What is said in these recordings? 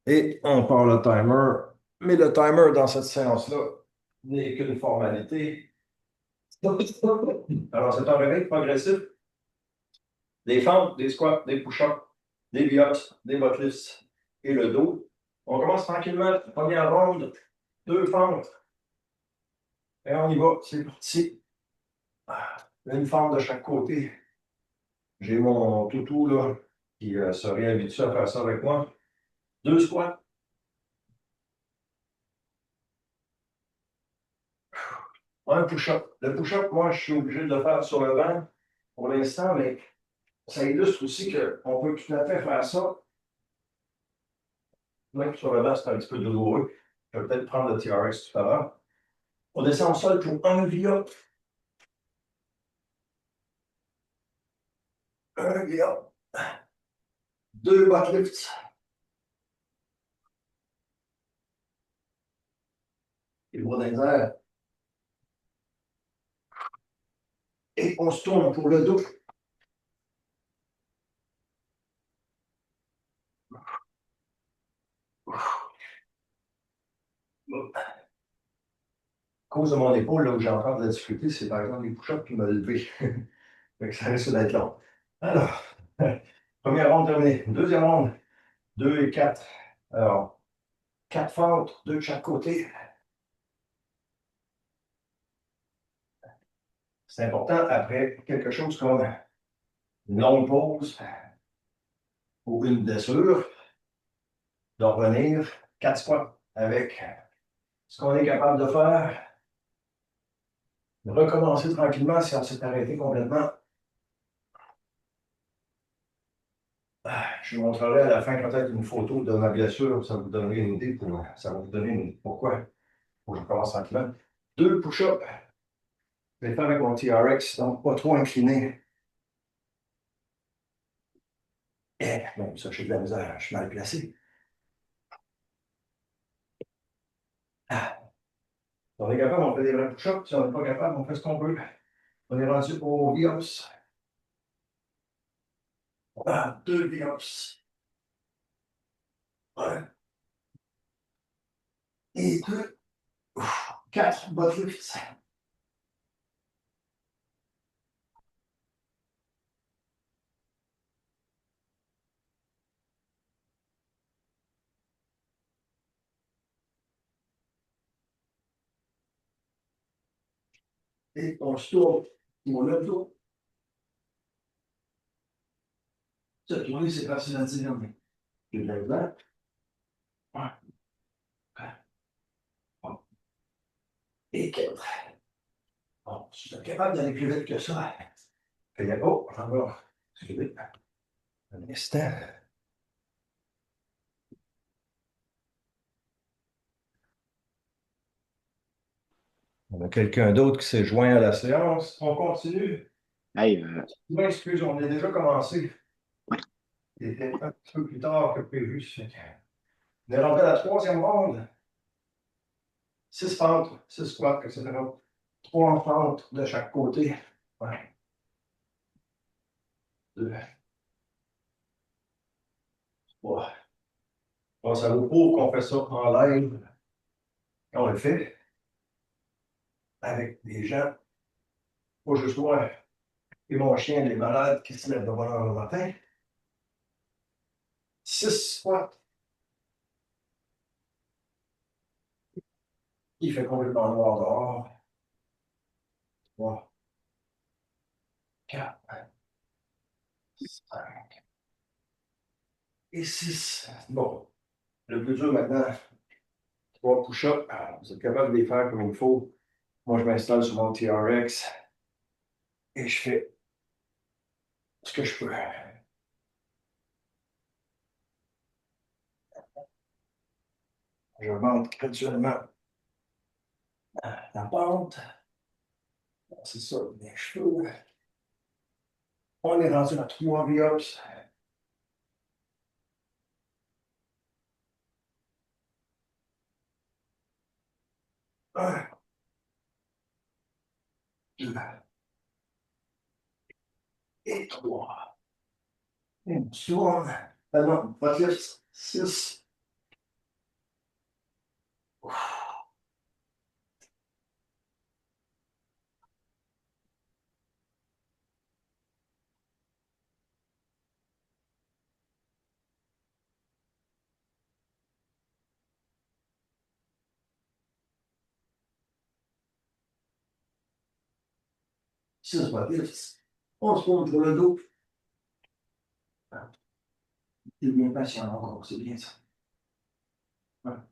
Et on part le timer. Mais le timer dans cette séance-là n'est qu'une formalité. Alors, c'est un réveil progressif. Des fentes, des squats, des push-ups, des biceps, des butt et le dos. On commence tranquillement. Première ronde, deux fentes. Et on y va. C'est parti. Une fente de chaque côté. J'ai mon toutou là, qui serait habitué à faire ça avec moi. Deux squats. Un push-up. Le push-up, moi, je suis obligé de le faire sur le banc pour l'instant, mais ça illustre aussi qu'on peut tout à fait faire ça. Même sur le banc, c'est un petit peu douloureux. Je vais peut-être prendre le TRX tout à l'heure. On descend au sol pour un via, un via, deux butt lifts. Les bras dans les airs. Et on se tourne pour le dos. À cause de mon épaule, là où j'ai encore de la difficulté, c'est par exemple les push-ups qui me lever. Ça risque d'être long. Alors, première ronde terminée. Deuxième ronde, 2 et 4. Alors, 4 fentes, 2 de chaque côté. C'est important, après quelque chose comme une longue pause ou une blessure, de revenir 4 squats avec ce qu'on est capable de faire. Recommencer tranquillement si on s'est arrêté complètement. Je vous montrerai à la fin peut-être une photo de ma blessure, ça vous donnerait une idée ça va vous donner une idée pourquoi. Faut que je commence tranquillement. Deux push-ups. Je vais le faire avec mon TRX, donc pas trop incliné. Bon, ça, j'ai de la misère, je suis mal placé. Si on est capable, on fait des vrais push-ups. Si on n'est pas capable, on fait ce qu'on peut. On est rendu au bios. Deux bios. Un et deux. Quatre butt lifts. Et on se tourne. On le tourne. Se tourner, c'est facile à dire, mais j'ai de la misère. Un, trois et quatre. Bon, je suis capable d'aller plus vite que ça. Oh, j'en vais. Excusez. Un instant. On a quelqu'un d'autre qui s'est joint à la séance. On continue. Hey, Oui, excuse, on a déjà commencé. ouais. Il était un petit peu plus tard que prévu. On est rentré à la troisième ronde. 6 fentes, 6 squats, etc. 3 fentes de chaque côté. Ouais. 2, 3. Bon, ça vous prouve qu'on fait ça en live. On le fait avec des gens, pas juste moi et mon chien, les malades qui se lèvent de bonne heure le matin. 6 squats. Il fait complètement noir dehors. 3, 4, 5 et 6. Bon, le plus dur maintenant, 3 push-ups. Vous êtes capable de les faire comme il faut. Moi, je m'installe sur mon TRX et je fais ce que je peux. Je monte graduellement la pente. C'est ça, mes cheveux. On est rendu à 3 bios. Un, deux et trois. Et on se tourne. Ah non, pas de 6. 6 motifs. On se pose pour le dos. C'est bien patient encore, c'est bien ça. Voilà.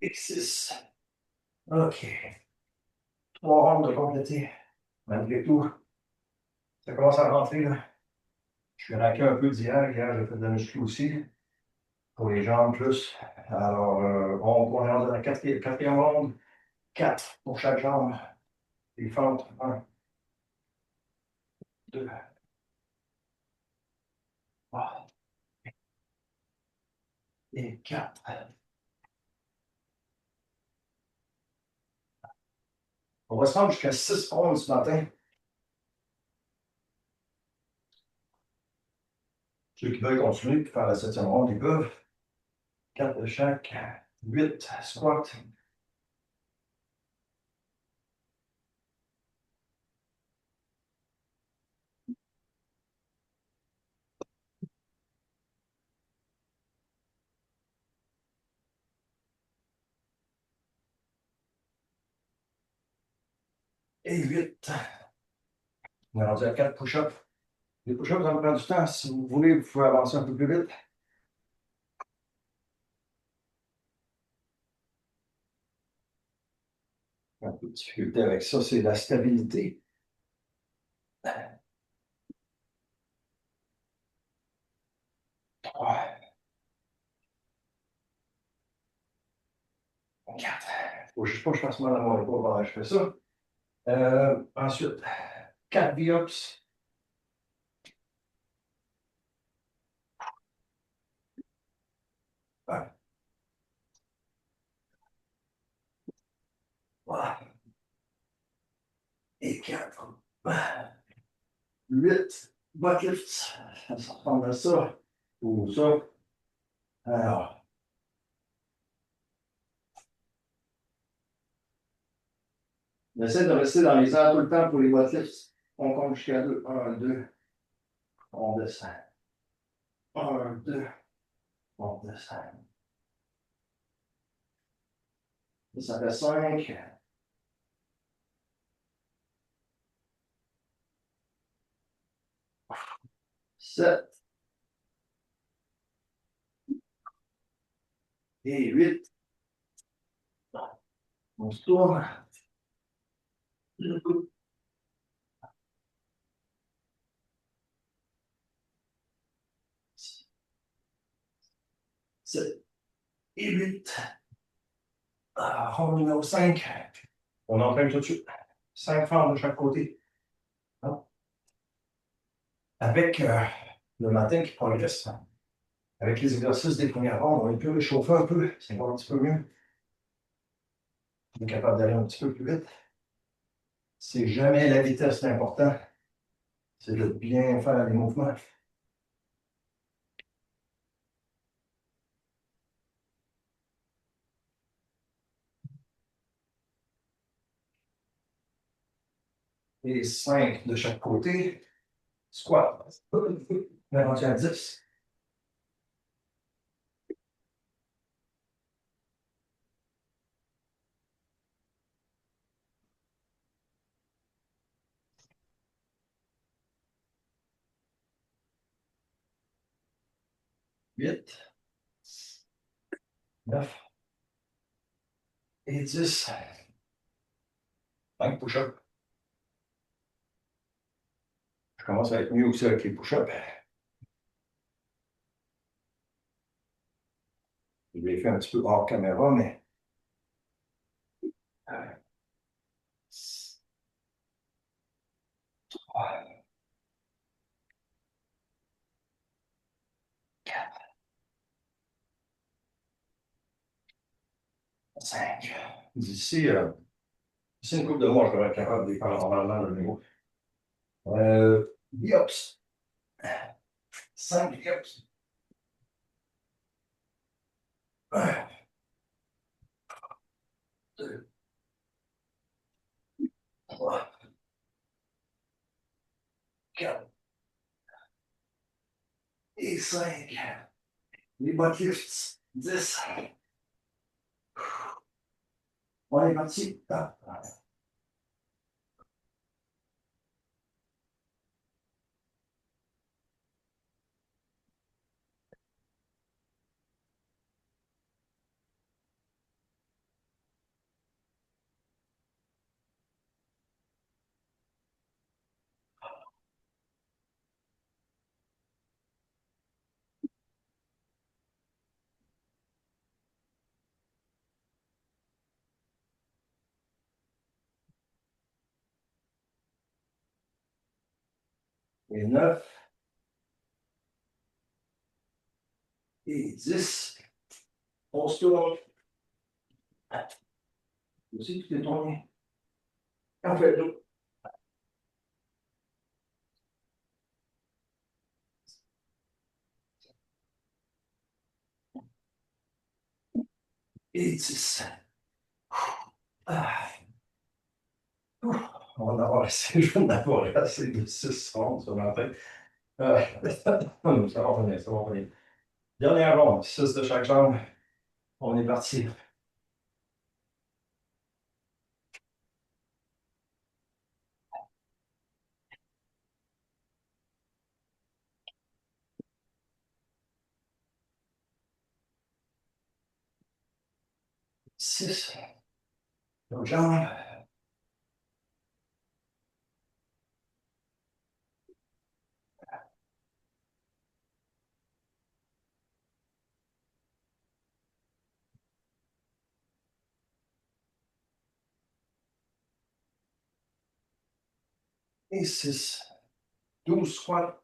X6. OK. 3 rondes de compléter. Malgré tout, ça commence à rentrer là. Je suis raqué un peu d'hier. Hier, j'ai fait de la muscu aussi. Pour les jambes plus. Alors, on est rendu à la quatrième ronde. 4 pour chaque jambe. Les fentes. 1, 2, 3 et 4. On va se rendre jusqu'à 6 rondes ce matin. Ceux qui veulent continuer pour faire la 7e ronde, ils peuvent. 4 de chaque. 8 squats. Et 8. On est rendu à 4 push-ups. Les push-ups, ça me prend du temps. Si vous voulez, vous pouvez avancer un peu plus vite. Un peu de difficulté avec ça, c'est la stabilité. 3, 4. Faut juste pas que je fasse mal à mon épaule pendant que je fais ça. Ensuite, 4 biceps. Voilà. Et 4. 8 butt lifts. Ça ressemble à ça. Ou ça. Alors, on essaie de rester dans les airs tout le temps pour les butt lifts. On compte jusqu'à 2. 1, 2. On descend. 1, 2. On descend. Ça fait 5. 7. Et 8. On se tourne. 7 et 8. Ronde numéro 5. On entraîne tout de suite. 5 fentes de chaque côté. Avec le matin qui progresse. Avec les exercices des premières rondes, on est plus réchauffé un peu. Ça va un petit peu mieux. On est capable d'aller un petit peu plus vite. C'est jamais la vitesse l'important. C'est de bien faire les mouvements. Et 5 de chaque côté. Squat. On est rendu à 10. Huit, 9 et 10. 5 push-ups. Je commence à être mieux aussi avec les push-ups. Je l'ai fait un petit peu hors caméra, mais. 3, 4, 5. D'ici une couple de mois, je devrais être capable de les faire normalement le niveau. Biops. 5 biops. 1, 2, 3, 4 et 5. Les butt lifts, 10. On est parti. Et 9. Et 10. On se tourne. Aussi, tout est tourné. On fait l'eau. Et 10. Ah. On va en avoir assez. Je vais en avoir assez de 6 rondes ce matin. Ça va revenir, ça va revenir. Dernière ronde, 6 de chaque jambe. On est parti. 6. L'autre jambe. 6. 12 squats.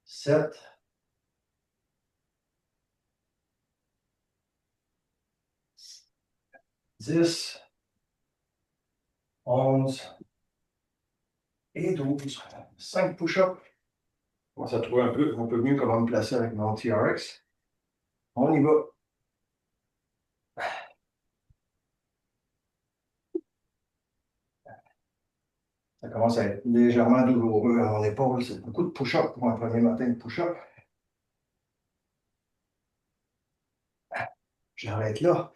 7. 10. 11. Et 12. 5 push-ups. On va se trouver un peu mieux comment me placer avec mon TRX. On y va. Ça commence à être légèrement douloureux à mon épaule. C'est beaucoup de push-up pour un premier matin de push-up. J'arrête là.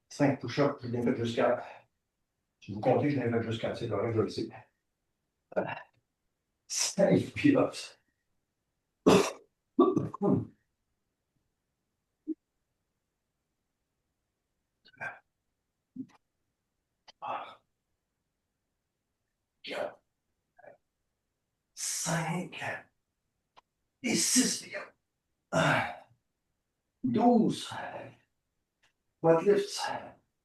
5 push-ups, je l'ai fait jusqu'à. Si vous comptez, je l'ai fait jusqu'à. C'est correct, je le sais. 5 push-ups. Ah, 4, 5 et 6 push-ups. 12. Quad lifts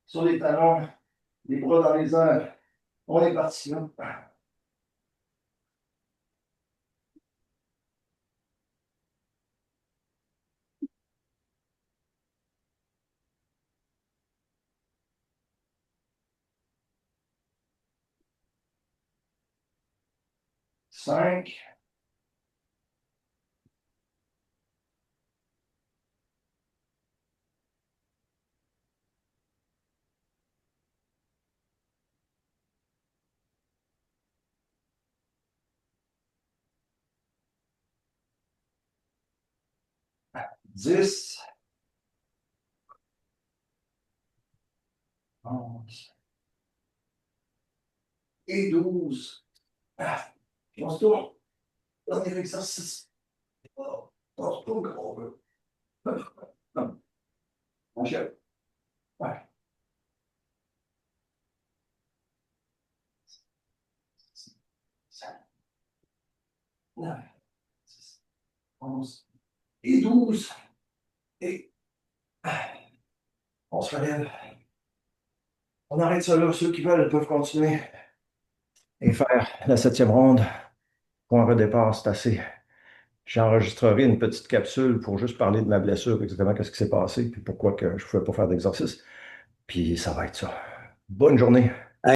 sur les talons, les bras dans les airs. On est parti. 5. Dix. 11. Et 12. On se tourne. Dernier exercice. On se tourne comme on veut. On jette. Ouais. 5, 9, 10, 11 et 12. Et on se relève. On arrête ça là. Ceux qui veulent peuvent continuer et faire la 7e ronde pour un redépart. C'est assez. J'enregistrerai une petite capsule pour juste parler de ma blessure, exactement qu'est-ce qui s'est passé, puis pourquoi que je ne pouvais pas faire d'exercice. Puis ça va être ça. Bonne journée.